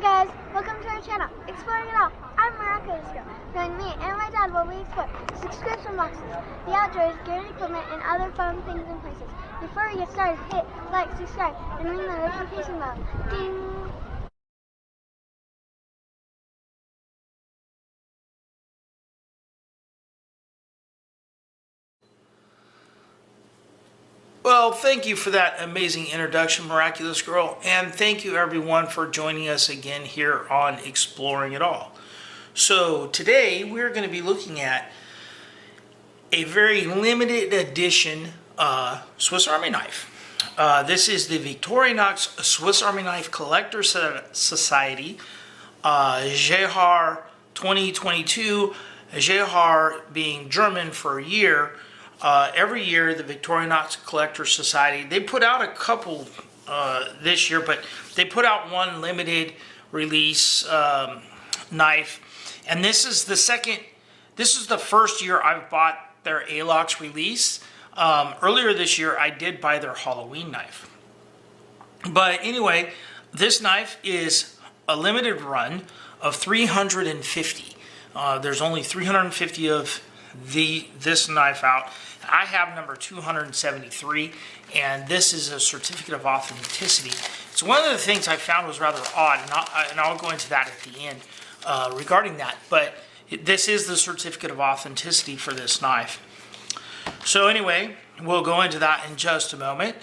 guys, welcome to our channel, Exploring It All. I'm Miraculous Girl. Join me and my dad while we explore subscription boxes, the outdoors, gear and equipment, and other fun things and places. Before we get started, hit like, subscribe, and ring the notification bell. Ding! Well, thank you for that amazing introduction, Miraculous Girl, and thank you everyone for joining us again here on Exploring It All. So today we're going to be looking at a very limited edition Swiss Army knife. This is the Victorinox Swiss Army Knife Collector Society Jahr 2022, Jahr being German for a year. Every year, the Victorinox Collector Society, they put out a couple this year, but they put out one limited release knife. And this is the first year I've bought their Alox release. Earlier this year, I did buy their Halloween knife. But anyway, this knife is a limited run of 350. There's only 350 of this knife out. I have number 273, and this is a certificate of authenticity. So one of the things I found was rather odd, and I'll go into that at the end regarding that, but this is the certificate of authenticity for this knife. So anyway, we'll go into that in just a moment.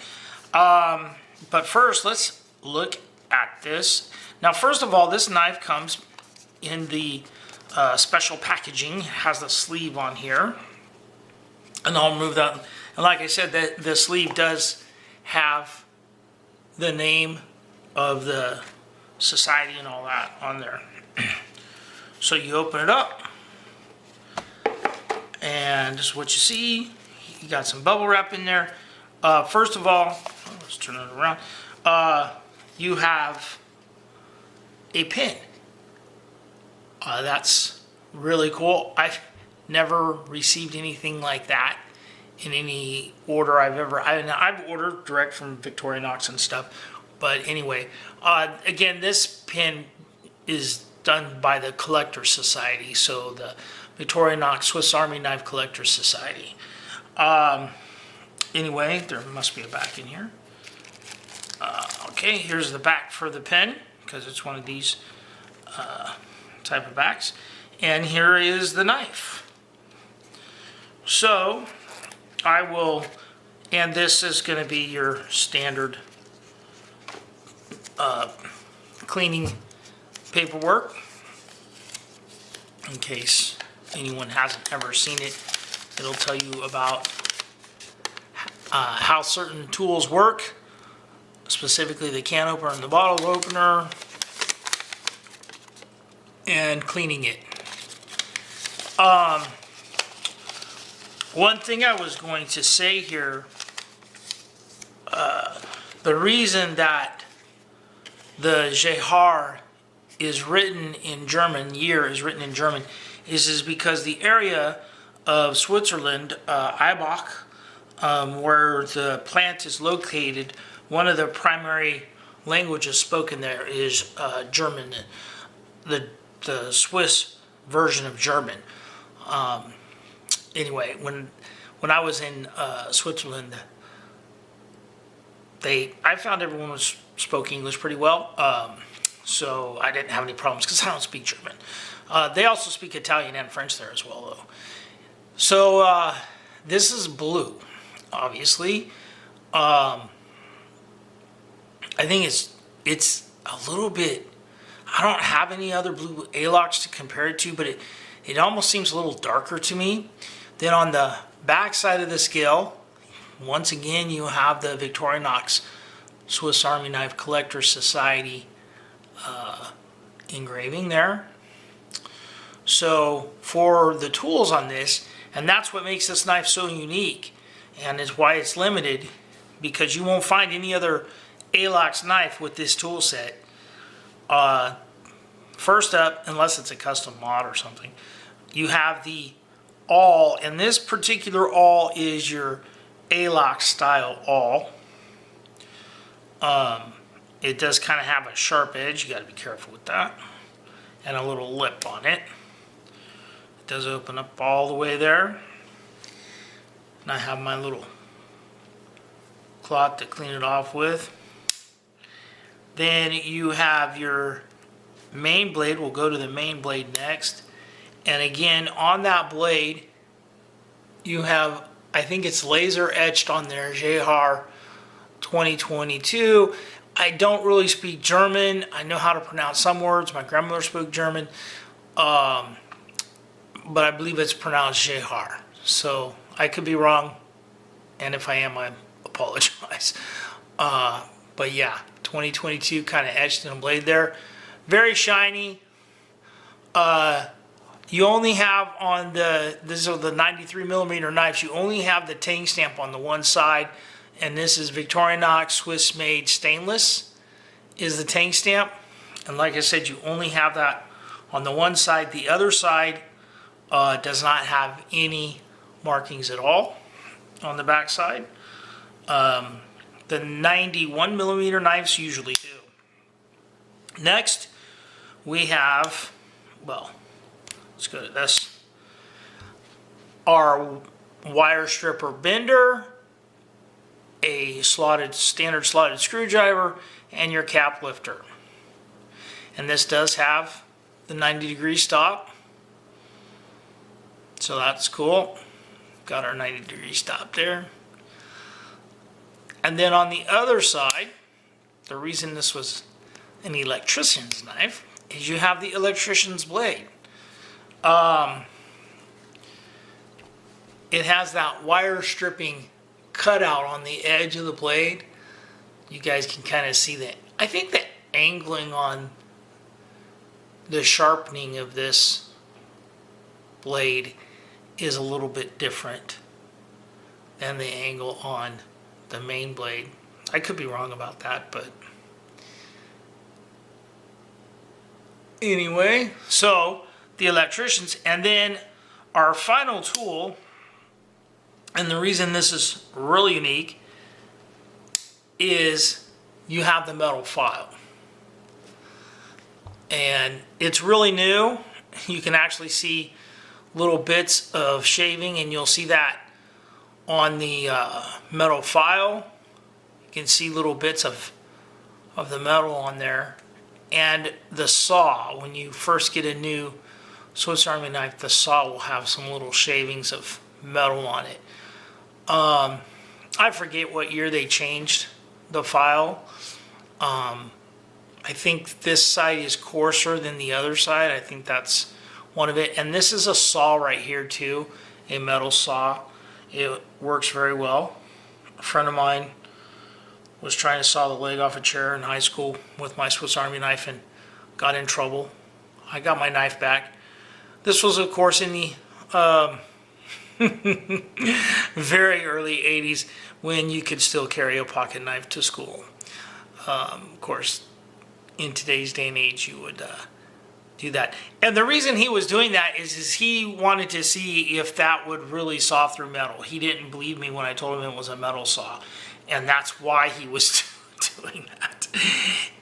But first, let's look at this. Now, first of all, this knife comes in the special packaging. It has the sleeve on here, and I'll remove that. And like I said, the sleeve does have the name of the society and all that on there. So you open it up, and this is what you see. You got some bubble wrap in there. First of all, let's turn it around. You have a pin. That's really cool. I've never received anything like that in any order I've ordered direct from Victorinox and stuff. But anyway, again, this pin is done by the Collector Society, so the Victorinox Swiss Army Knife Collector Society. Anyway, there must be a back in here. Okay, here's the back for the pen, because it's one of these type of backs. And here is the knife. So I will, and this is going to be your standard cleaning paperwork, in case anyone hasn't ever seen it. It'll tell you about how certain tools work, specifically the can opener and the bottle opener, and cleaning it. One thing I was going to say here, the reason that the Jahr is written in German, year is written in German, is because the area of Switzerland, Eibach, where the plant is located, one of the primary languages spoken there is German, the Swiss version of German. Anyway, when I was in Switzerland, I found everyone spoke English pretty well, so I didn't have any problems because I don't speak German. They also speak Italian and French there as well, though. So this is blue, obviously. I think it's a little bit. I don't have any other blue Alox to compare it to, but it almost seems a little darker to me. Then on the back side of the scale, once again, you have the Victorinox Swiss Army Knife Collector Society engraving there. So for the tools on this, and that's what makes this knife so unique, and is why it's limited, because you won't find any other Alox knife with this tool set. First up, unless it's a custom mod or something, you have the awl, and this particular awl is your Alox style awl. it does kind of have a sharp edge. You got to be careful with that. And a little lip on it. It does open up all the way there. And I have my little cloth to clean it off with. Then you have your main blade. We'll go to the main blade next. And again, on that blade, you have, I think it's laser etched on there, Jahr 2022. I don't really speak German. I know how to pronounce some words. My grandmother spoke German. But I believe it's pronounced Jahr. So I could be wrong. And if I am, I apologize. But yeah, 2022 kind of etched in a blade there. Very shiny. You only have on these are the 93mm knives, you only have the tang stamp on the one side. And this is Victorinox Swiss made stainless is the tang stamp. And like I said, you only have that on the one side. The other side does not have any markings at all on the back side. The 91mm knives usually do. Next, we have, well, let's go to this. Our wire stripper bender, a standard slotted screwdriver, and your cap lifter. And this does have the 90-degree stop. So that's cool. Got our 90-degree stop there. And then on the other side, the reason this was an electrician's knife is you have the electrician's blade. It has that wire stripping cutout on the edge of the blade. You guys can kind of see that. I think the angling on the sharpening of this blade is a little bit different than the angle on the main blade. I could be wrong about that, but anyway, so the electricians, and then our final tool, and the reason this is really unique is you have the metal file. And it's really new. You can actually see little bits of shaving, and you'll see that on the metal file. You can see little bits of the metal on there. And the saw, when you first get a new Swiss Army knife, the saw will have some little shavings of metal on it. I forget what year they changed the file. I think this side is coarser than the other side. I think that's one of it. And this is a saw right here too, a metal saw. It works very well. A friend of mine was trying to saw the leg off a chair in high school with my Swiss Army knife and got in trouble. I got my knife back. This was, of course, in the very early 80s when you could still carry a pocket knife to school. Of course, in today's day and age, you would do that. And the reason he was doing that is he wanted to see if that would really saw through metal. He didn't believe me when I told him it was a metal saw. And that's why he was doing that.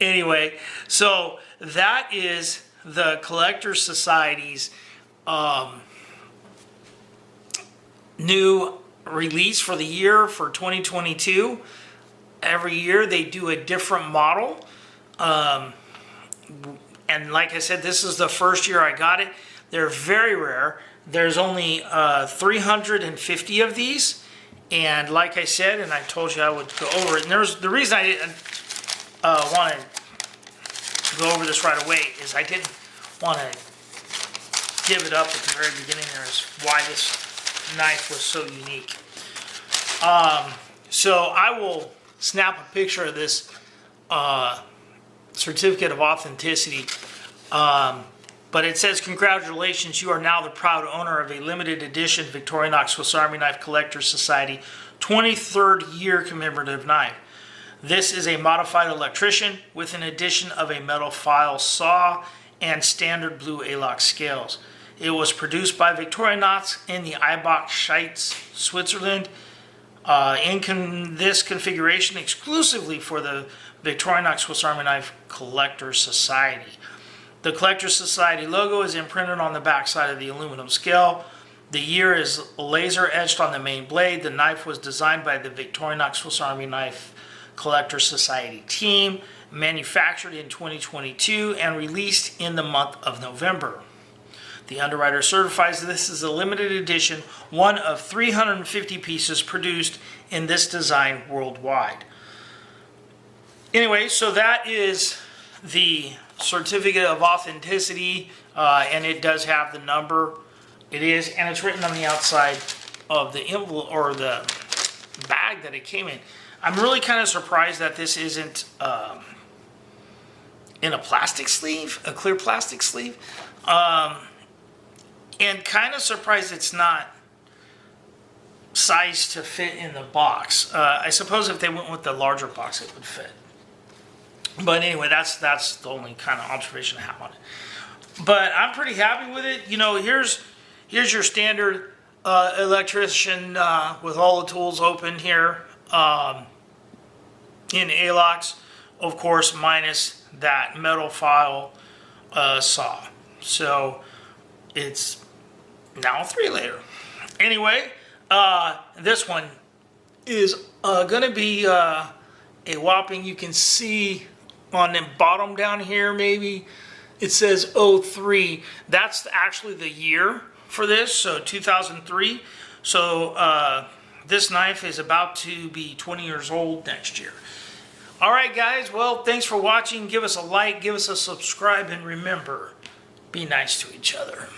Anyway, so that is the Collector Society's new release for the year for 2022. Every year they do a different model. And like I said, this is the first year I got it. They're very rare. There's only 350 of these. And like I said, and I told you I would go over it. And there's the reason I didn't want to go over this right away is I didn't want to give it up at the very beginning. There is why this knife was so unique. So I will snap a picture of this certificate of authenticity. But it says, congratulations, you are now the proud owner of a limited edition Victorinox Swiss Army Knife Collector Society 23rd year commemorative knife. This is a modified electrician with an addition of a metal file saw and standard blue Alox scales. It was produced by Victorinox in the Eibach, Schweiz, Switzerland. This configuration exclusively for the Victorinox Swiss Army Knife Collector Society. The Collector Society logo is imprinted on the backside of the aluminum scale. The year is laser etched on the main blade. The knife was designed by the Victorinox Swiss Army Knife Collector Society team, manufactured in 2022 and released in the month of November. The underwriter certifies this is a limited edition, one of 350 pieces produced in this design worldwide. Anyway, so that is the certificate of authenticity, and it does have the number. It is, and it's written on the outside of the envelope or the bag that it came in. I'm really kind of surprised that this isn't in a plastic sleeve, a clear plastic sleeve, and kind of surprised it's not sized to fit in the box. I suppose if they went with the larger box, it would fit. But anyway, that's the only kind of observation I have on it. But I'm pretty happy with it. You know, here's your standard electrician with all the tools open here in Alox, of course, minus that metal file saw. So it's now a 3-layer. Anyway, this one is going to be a whopping, you can see on the bottom down here, maybe it says 03. That's actually the year for this, so 2003. So this knife is about to be 20 years old next year. All right, guys, well, thanks for watching. Give us a like, give us a subscribe, and remember, be nice to each other.